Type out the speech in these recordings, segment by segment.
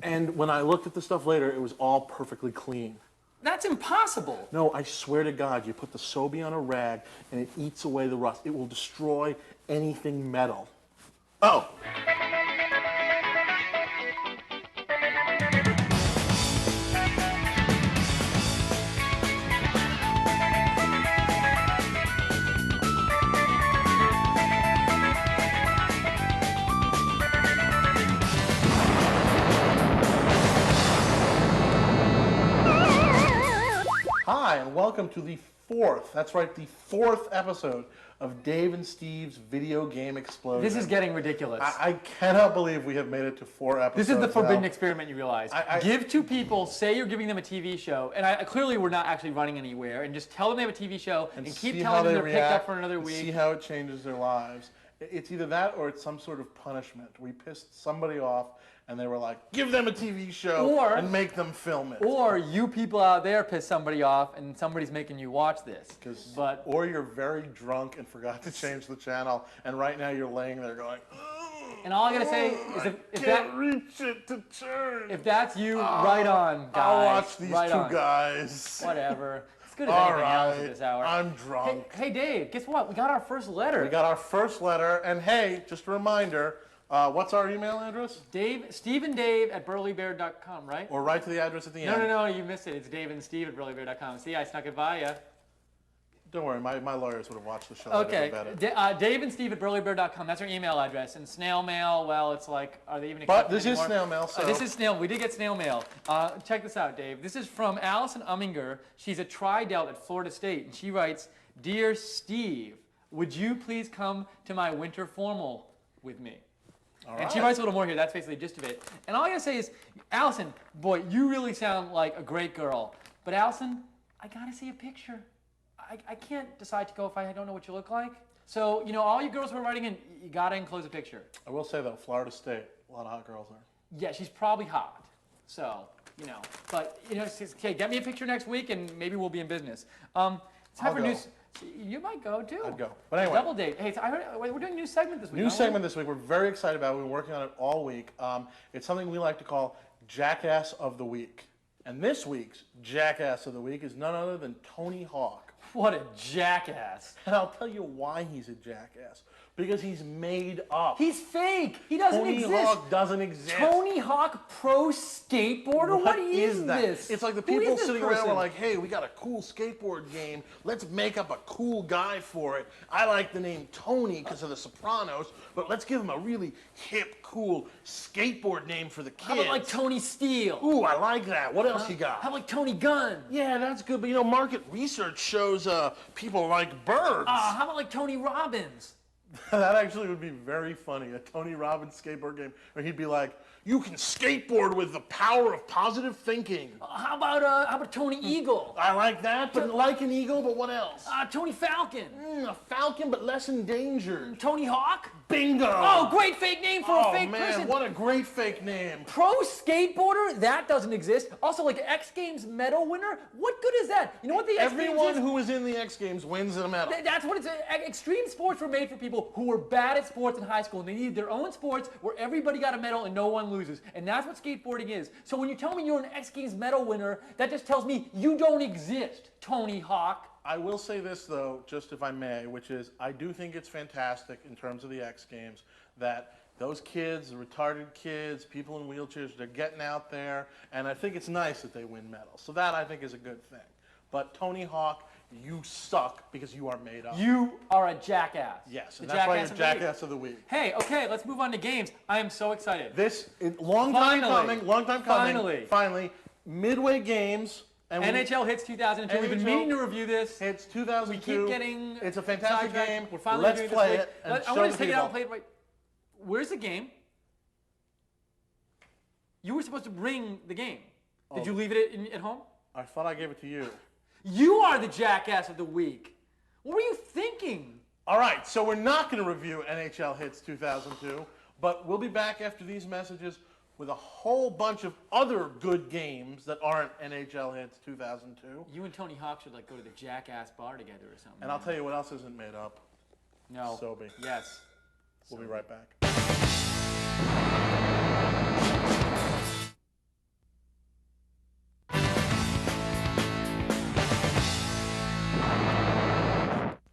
And when I looked at the stuff later, it was all perfectly clean. That's impossible. No, I swear to God, you put the Sobe on a rag and it eats away the rust. It will destroy anything metal. Oh. Hi, and welcome to the that's fourth episode of Dave and Steve's Video Game Explosion. This is getting ridiculous. I cannot believe we have made it to 4 episodes. This is the forbidden now. experiment, you realize. Give two people, say you're giving them a TV show, and clearly we're not actually running anywhere, and just tell them they have a TV show, and keep telling them they're picked up for another week. See how it changes their lives. It's either that or it's some sort of punishment. We pissed somebody off, and they were like, give them a TV show and make them film it. Or you people out there piss somebody off and somebody's making you watch this. Or you're very drunk and forgot to change the channel, and right now you're laying there going, and all I gotta say is if can't reach it to turn. If that's you, right on, guys. I'll watch these two guys. Whatever. It's good as anything else at this hour. I'm drunk. Hey, Dave, guess what? We got our first letter. We got our first letter, and hey, just a reminder, what's our email address? SteveandDave@burlybear.com, right? Or right to the address at the end. No, you missed it. It's DaveandSteve@burlybear.com. See, I snuck it by you. Don't worry, my lawyers would have watched the show. Okay, DaveandSteve@burlybear.com. That's our email address. And snail mail, well, it's like, are they even accepting But this anymore? is snail mail, so. This is snail. We did get snail mail. Check this out, Dave. This is from Allison Umminger. She's a tri-delt at Florida State, and she writes, Dear Steve, would you please come to my winter formal with me? And she writes a little more here. That's basically the gist of it. And all I gotta say is, Allison, boy, you really sound like a great girl. But Allison, I gotta see a picture. I can't decide to go if I don't know what you look like. So, you know, all you girls who are writing in, you gotta enclose a picture. I will say though, Florida State, a lot of hot girls there. Yeah, she's probably hot. So, you know, but, you know, okay, get me a picture next week and maybe we'll be in business. Time for news. You might go too. I'd go. But anyway. Double date. Hey, I heard we're doing a new segment this week. New segment this week. We're very excited about it. We've been working on it all week. It's something we like to call Jackass of the Week. And this week's Jackass of the Week is none other than Tony Hawk. What a jackass. And I'll tell you why he's a jackass. Because he's made up. He's fake. He doesn't exist. Tony Hawk doesn't exist. Tony Hawk pro skateboarder? What is that? this? It's like the people sitting around were like, hey, we got a cool skateboard game. Let's make up a cool guy for it. I like the name Tony because of The Sopranos, but let's give him a really hip, cool skateboard name for the kids. How about like Tony Steele? Ooh, I like that. What else you got? How about like Tony Gunn? Yeah, that's good, but you know, market research shows people like birds. How about like Tony Robbins? That actually would be very funny, a Tony Robbins skateboard game where he'd be like, you can skateboard with the power of positive thinking. How about Tony Eagle? I like that, but like an eagle, but what else? Tony Falcon. A falcon, but less endangered. Tony Hawk? Bingo! Oh, great fake name for a fake person. What a great fake name. Pro skateboarder? That doesn't exist. Also, like X Games medal winner? What good is that? You know what the X Games is? Everyone who is in the X Games wins a medal. That's what it's. Extreme sports were made for people who were bad at sports in high school, and they needed their own sports where everybody got a medal and no one loses. And that's what skateboarding is. So when you tell me you're an X Games medal winner, that just tells me you don't exist, Tony Hawk. I will say this, though, just if I may, which is I do think it's fantastic in terms of the X Games that those kids, the retarded kids, people in wheelchairs, they're getting out there, and I think it's nice that they win medals. So that, I think, is a good thing. But Tony Hawk, you suck because you are made up. You are a jackass. Yes, and that's why you're Jackass of the Week. Hey, okay, let's move on to games. I am so excited. Long time coming. Finally, Midway Games. And NHL Hits 2002. We've been meaning to review this. Hits 2002. We keep getting. It's a fantastic game. We're finally Let's play it. I want to take it out and play it right. Where's the game? You were supposed to bring the game. Did you leave it at home? I thought I gave it to you. You are the Jackass of the Week. What were you thinking? All right, so we're not going to review NHL Hits 2002, but we'll be back after these messages with a whole bunch of other good games that aren't NHL Hits 2002. You and Tony Hawk should like go to the Jackass bar together or something. And I'll tell you what else isn't made up. No. Sobe. Yes. We'll be right back.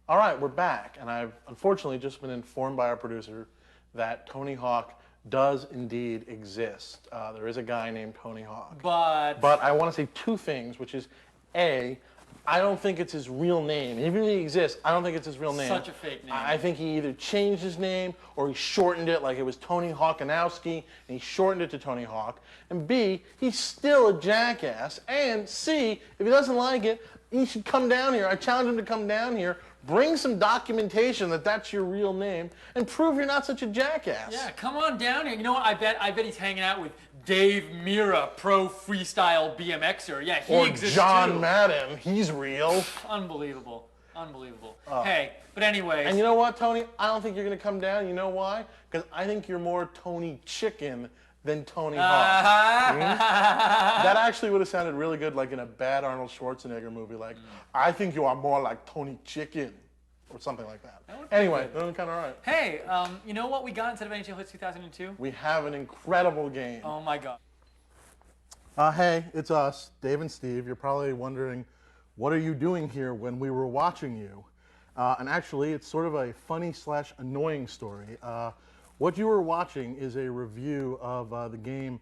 All right, we're back, and I've unfortunately just been informed by our producer that Tony Hawk does indeed exist. There is a guy named Tony Hawk. But I want to say two things, which is, A, I don't think it's his real name. Even if he exists, I don't think it's his real name. Such a fake name. I think he either changed his name or he shortened it, like it was Tony Hawkanowski, and he shortened it to Tony Hawk. And B, he's still a jackass. And C, if he doesn't like it, he should come down here. I challenge him to come down here, bring some documentation that that's your real name, and prove you're not such a jackass. yeah, come on down here. You know what? I bet he's hanging out with Dave Mira, pro freestyle BMXer. Yeah, he Or exists John too. Madden. He's real. Unbelievable. Unbelievable. Hey, but anyways. And you know what, Tony? I don't think you're going to come down. You know why? Because I think you're more Tony Chicken than Tony Hawk. That actually would have sounded really good, like in a bad Arnold Schwarzenegger movie, like, I think you are more like Tony Chicken, or something like that. Anyway, doing kind of right. Hey, you know what we got instead of NHL Hits 2002? We have an incredible game. Oh my God. Hey, it's us, Dave and Steve. You're probably wondering, what are you doing here when we were watching you? And actually, it's sort of a funny / annoying story. What you were watching is a review of the game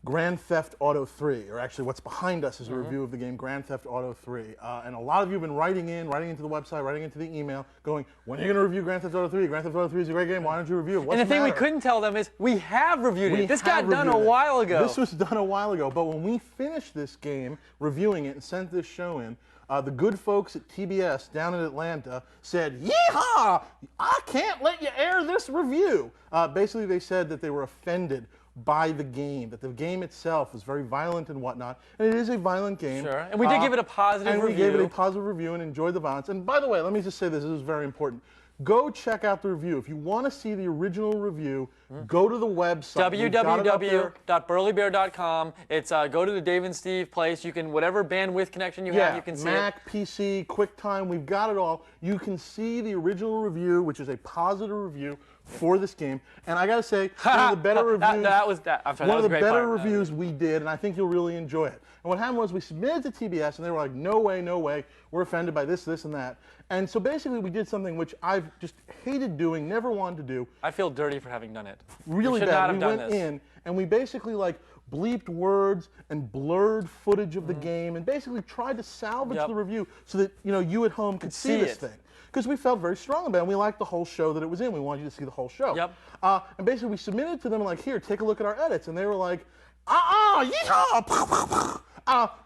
Grand Theft Auto 3, or actually what's behind us is a review of the game Grand Theft Auto 3. And a lot of you have been writing into the website, writing into the email, going, when are you going to review Grand Theft Auto 3? Grand Theft Auto 3 is a great game, why don't you review it? What's And the thing we matter? couldn't tell them is we have reviewed We it. This have got done a reviewed it. while ago. This was done a while ago, but when we finished this game, reviewing it and sent this show in, the good folks at TBS down in Atlanta said, "Yeehaw! I can't let you air this review." Basically, they said that they were offended by the game, that the game itself was very violent and whatnot, and it is a violent game. Sure, and we did give it a positive and review. we gave it a positive review and enjoyed the violence. And by the way, let me just say this is very important. Go check out the review. If you want to see the original review, go to the website. We've got it up there. www.burlybear.com. It's go to the Dave and Steve place. You can, whatever bandwidth connection you have, you can see Mac, it. PC, QuickTime, we've got it all. You can see the original review, which is a positive review for this game. And I gotta say, one of the better reviews. I'm sorry, one that of was the a great better part. reviews we did, and I think you'll really enjoy it. And what happened was we submitted to TBS, and they were like, no way, we're offended by this, this, and that. And so basically we did something which I've just hated doing, never wanted to do. I feel dirty for having done it. Really we should bad. Not have We done went this. in, and we basically like bleeped words and blurred footage of the game, and basically tried to salvage Yep. the review so that you at home could see this it. thing. Because we felt very strong about it, and we liked the whole show that it was in. We wanted you to see the whole show. Yep. And basically we submitted it to them, like, here, take a look at our edits. And they were like, yeehaw!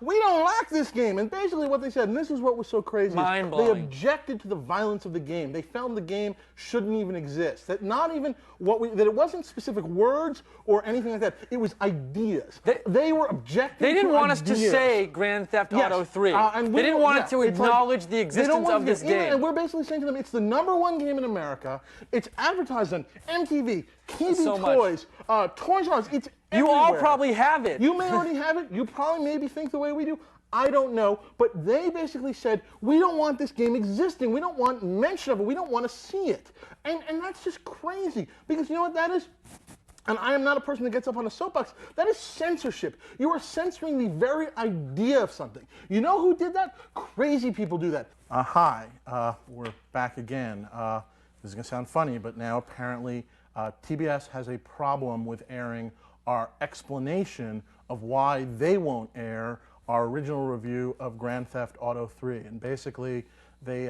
We don't like this game. And basically what they said, and this is what was so crazy, is they Mind-blowing. objected to the violence of the game. They found the game shouldn't even exist. That not even that it wasn't specific words or anything like that. It was ideas. They were objecting. They didn't to want us to ideas. say Grand Theft Yes. Auto 3. And we They didn't don't- want yeah, it to it's like- acknowledge the they don't existence want of to this get in, game. And we're basically saying to them, it's the #1 game in America. It's advertised on MTV, KB So much. Toys, Toys R Us. It's You all everywhere. probably have it. You may already have it. You probably maybe think the way we do. I don't know. But they basically said, we don't want this game existing. We don't want mention of it. We don't want to see it. And that's just crazy. Because you know what that is? And I am not a person that gets up on a soapbox. That is censorship. You are censoring the very idea of something. You know who did that? Crazy people do that. Hi, we're back again. This is going to sound funny, but now apparently TBS has a problem with airing our explanation of why they won't air our original review of Grand Theft Auto 3. And basically, they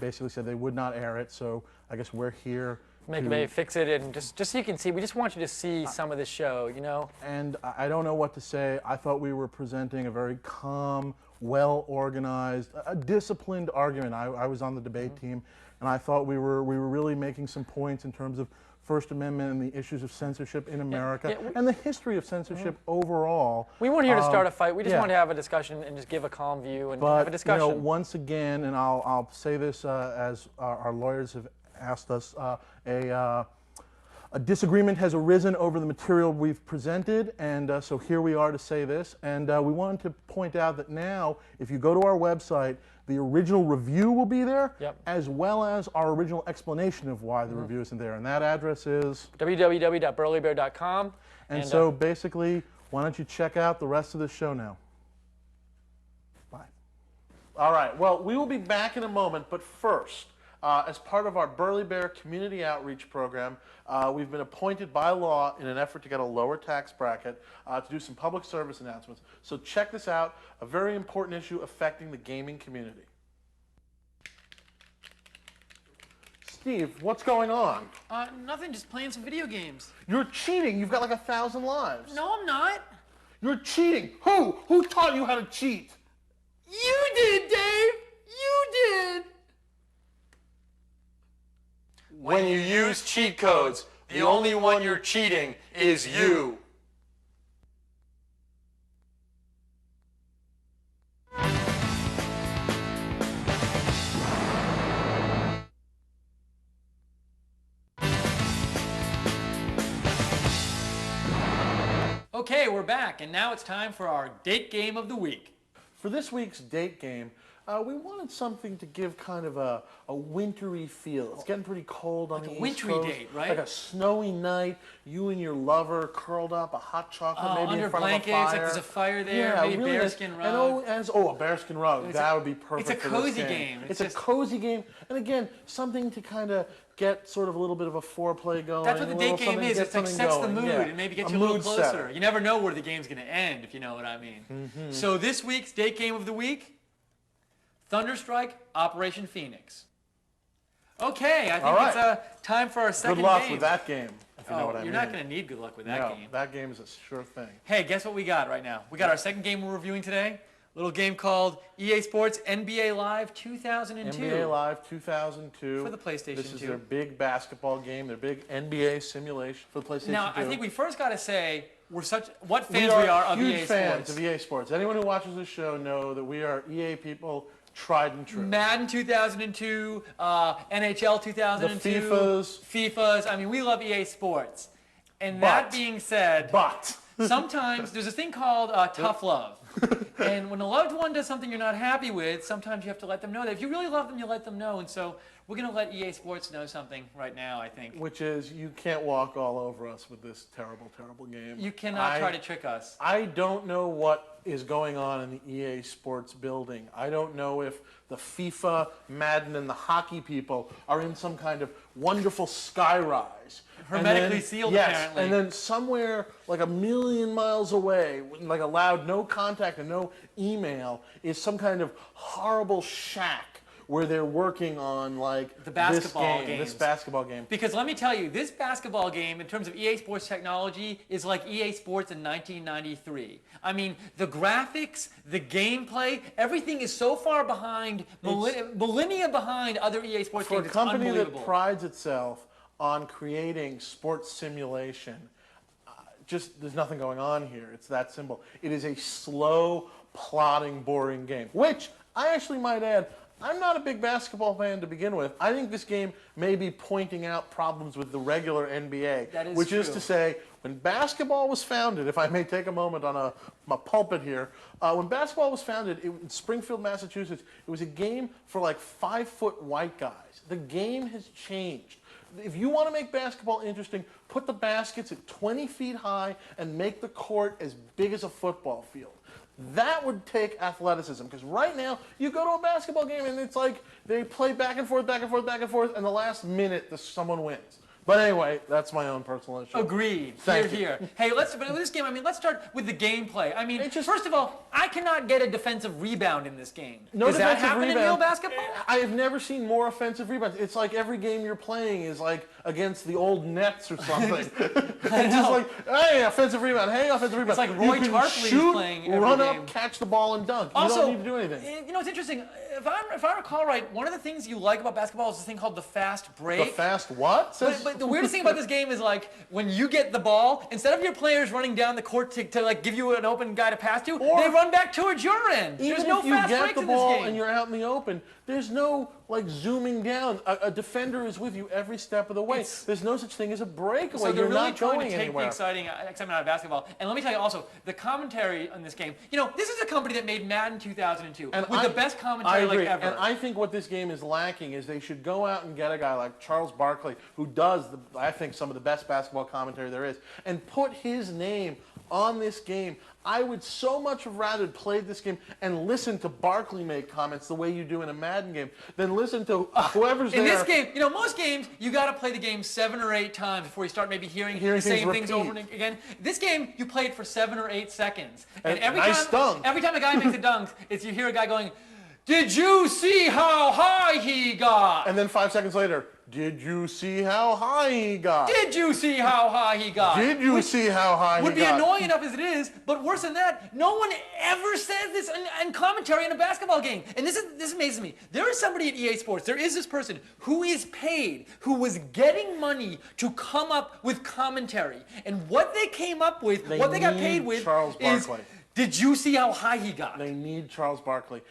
basically said they would not air it, so I guess we're here Maybe fix it, and just so you can see, we just want you to see some of the show, you know? And I don't know what to say. I thought we were presenting a very calm, well-organized, a disciplined argument. I was on the debate team, and I thought we were really making some points in terms of First Amendment and the issues of censorship in America and the history of censorship overall. We weren't here to start a fight. We just yeah. wanted to have a discussion and just give a calm view and have a But discussion. once again, and I'll say this as our lawyers have asked us, a disagreement has arisen over the material we've presented, and so here we are to say this. And we wanted to point out that now, if you go to our website, the original review will be there, as well as our original explanation of why the review isn't there. And that address is www.burlybear.com. And so basically, why don't you check out the rest of the show now? Bye. All right. Well, we will be back in a moment, but first, as part of our Burley Bear Community Outreach Program, we've been appointed by law in an effort to get a lower tax bracket to do some public service announcements. So check this out, a very important issue affecting the gaming community. Steve, what's going on? Nothing, just playing some video games. You're cheating. You've got like 1,000 lives. No, I'm not. You're cheating. Who? Who taught you how to cheat? You did, Dave. You did. When you use cheat codes, the only one you're cheating is you. Okay, we're back, and now it's time for our date game of the week. For this week's date game, we wanted something to give kind of a wintry feel. It's getting pretty cold on the East wintry Coast. date, right? Like a snowy night, you and your lover curled up, a hot chocolate maybe under in front blankets, of a fire. like there's a fire there, Yeah, maybe really nice. bearskin rug. And a bearskin rug. That would be perfect it's a for this cozy game. game. It's It's a cozy game, and again, something to kind of get sort of a little bit of a foreplay going. That's what the a date little game something to is. get It like something sets the going. mood Yeah. and maybe gets A you a little mood closer. setter. You never know where the game's going to end, if you know what I mean. Mm-hmm. So this week's date game of the week, Thunderstrike Operation Phoenix. Okay, I think All right. it's time for our second Good luck game. with that game, if you know what I mean. You're not going to need good luck with that No, game. that game is a sure thing. Hey, guess what we got right now? We got our second game we're reviewing today. A little game called EA Sports NBA Live 2002. NBA Live 2002. For the PlayStation This is 2. their big basketball game, their big NBA simulation for the PlayStation 2. Now, I think we first got to say what we fans are we are of huge EA fans Sports. of EA Sports. Anyone who watches this show know that we are EA people, tried and true. Madden 2002, NHL 2002, FIFAs. I mean, we love EA Sports. And that But- being said, But sometimes there's a thing called tough love. And when a loved one does something you're not happy with, sometimes you have to let them know that. If you really love them, you let them know. And so we're going to let EA Sports know something right now, I think. which is you can't walk all over us with this terrible, terrible game. You cannot try to trick us. I don't know what is going on in the EA Sports building. I don't know if the FIFA, Madden, and the hockey people are in some kind of wonderful skyrise. Hermetically sealed, yes, apparently. And then somewhere like a million miles away, like allowed no contact and no email, is some kind of horrible shack where they're working on like The basketball this games. basketball game. Because let me tell you, this basketball game, in terms of EA Sports technology, is like EA Sports in 1993. I mean, the graphics, the gameplay, everything is so far behind, millennia behind other EA Sports For a games. It's company that unbelievable. prides itself on creating sports simulation, just there's nothing going on here. It's that simple. It is a slow, plodding, boring game, which I actually might add, I'm not a big basketball fan to begin with. I think this game may be pointing out problems with the regular NBA, That is which is true. to say, when basketball was founded, if I may take a moment on my pulpit here, when basketball was founded in Springfield, Massachusetts, it was a game for like 5-foot white guys. The game has changed. If you want to make basketball interesting, put the baskets at 20 feet high and make the court as big as a football field. That would take athleticism, because right now you go to a basketball game and it's like they play back and forth, back and forth, back and forth, and the last minute someone wins. But anyway, that's my own personal issue. Agreed. Thank Here. Hey, but with this game, I mean, let's start with the gameplay. I mean, It just- first of all, I cannot get a defensive rebound in this game. No Does that defensive happen rebound. in real basketball? I have never seen more offensive rebounds. It's like every game you're playing is like against the old Nets or something. It's just like, hey, offensive rebound, hey, offensive rebound. It's like Roy You can Tarpley's shoot, playing every run game. up, catch the ball, and dunk. You Also, don't need to do anything. You know, it's interesting. If I recall right, one of the things you like about basketball is this thing called the fast break. The fast what? But the weirdest thing about this game is like when you get the ball, instead of your players running down the court to like give you an open guy to pass to, Or- they run back towards your end. There's Even no if you fast get breaks the in this ball game. and you're out in the open, there's no like zooming down. A defender is with you every step of the way. There's no such thing as a breakaway. So they're You're really not trying going to take anywhere. the excitement out of basketball. And let me tell you also, the commentary on this game, you know, this is a company that made Madden 2002 with the best commentary I agree. like ever. And I think what this game is lacking is they should go out and get a guy like Charles Barkley, who does, I think, some of the best basketball commentary there is, and put his name on this game. I would so much have rather played this game and listened to Barkley make comments the way you do in a Madden game than listen to whoever's In there. this game, you know, most games, you got to play the game 7 or 8 times before you start maybe hearing the same things over and again. This game, you play it for 7 or 8 seconds. And every nice time, dunk. every time a guy makes a dunk, it's you hear a guy going, "Did you see how high he got? And then 5 seconds later, did you see how high he got? Did you see how high he got?" Did you see how high he got? Would be annoying enough as it is, but worse than that, no one ever says this in commentary in a basketball game. And this amazes me. There is somebody at EA Sports, there is this person who is paid, who was getting money to come up with commentary. And what they came up with, what they got paid with Charles is, Barkley. did you see how high he got? They need Charles Barkley.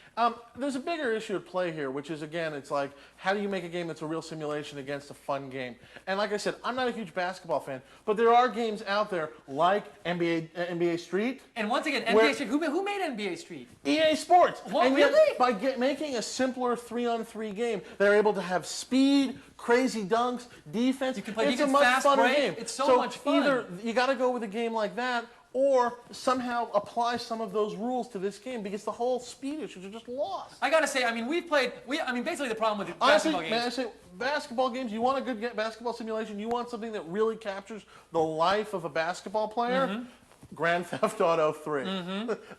There's a bigger issue at play here, which is, again, it's like, how do you make a game that's a real simulation against a fun game? And like I said, I'm not a huge basketball fan, but there are games out there like NBA Street. And once again, Where- NBA Street, who made NBA Street? EA Sports. What, And yet, really? by making a simpler 3-on-3 game, they're able to have speed, crazy dunks, defense. You can play it's defense, a much fast funner break. game. It's so much fun. Either you got to go with a game like that, or somehow apply some of those rules to this game, because the whole speed issues are just lost. I gotta say, I mean, basically the problem with Honestly, basketball may games. I say, basketball games, you want a good basketball simulation, you want something that really captures the life of a basketball player? Mm-hmm. Grand Theft Auto 3.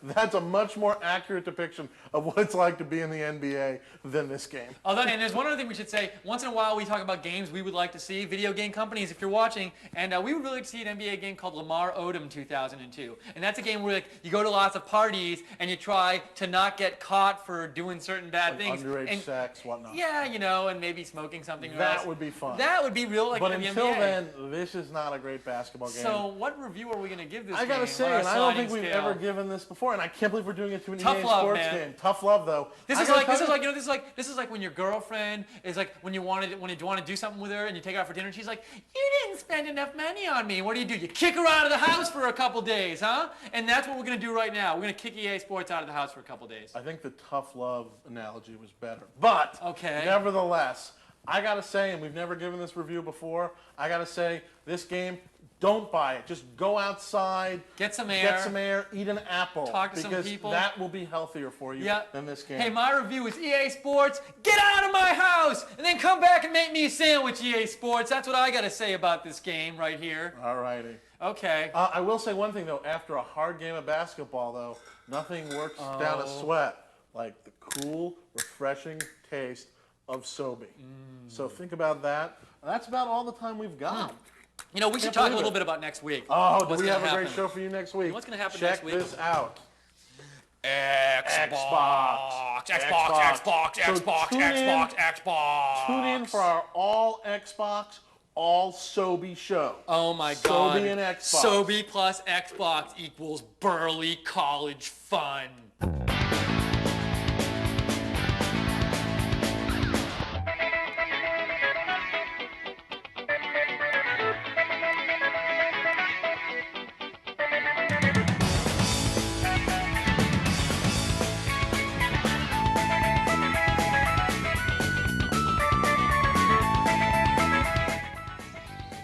That's a much more accurate depiction of what it's like to be in the NBA than this game. Although, and there's one other thing we should say. Once in a while, we talk about games we would like to see, video game companies, if you're watching, and we would really like to see an NBA game called Lamar Odom 2002. And that's a game where you go to lots of parties and you try to not get caught for doing certain bad things. Underage and, sex, whatnot. Yeah, you know, and maybe smoking something. That else. would be fun. That would be real, like But in the until NBA. then, this is not a great basketball game. So, what review are we going to give this I game? gotta on say, our and I don't sliding think we've scale? ever given this before, and I can't believe we're doing it to an Tough EA love, Sports man. game. Tough love, though. This I is gotta like tell this is you- like you know this is like when your girlfriend is like when you want to do something with her and you take her out for dinner and she's like, you didn't spend enough money on me. What do? You kick her out of the house for a couple days, huh? And that's what we're gonna do right now. We're gonna kick EA Sports out of the house for a couple days. I think the tough love analogy was better. But, Okay. nevertheless, I gotta say, and we've never given this review before, I gotta say, this game, don't buy it. Just go outside, Get some air. eat an apple. Talk to some because people. that will be healthier for you Yeah. than this game. Hey, my review is EA Sports. Get out of my house and then come back and make me a sandwich, EA Sports. That's what I gotta say about this game right here. Alrighty. Okay. I will say one thing, though. After a hard game of basketball, though, nothing works down a sweat like the cool, refreshing taste of Sobe. So think about that. That's about all the time we've got. You know, we should Can't talk a believe little it. bit about next week. Oh, do What's we gonna have a great happen? show for you next week? What's gonna happen Check next week? this out. Xbox. So tune in for our all Xbox, all Sobe show. Oh my God. Sobe and Xbox. Sobe plus Xbox equals burly college fun.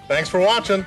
Thanks for watching.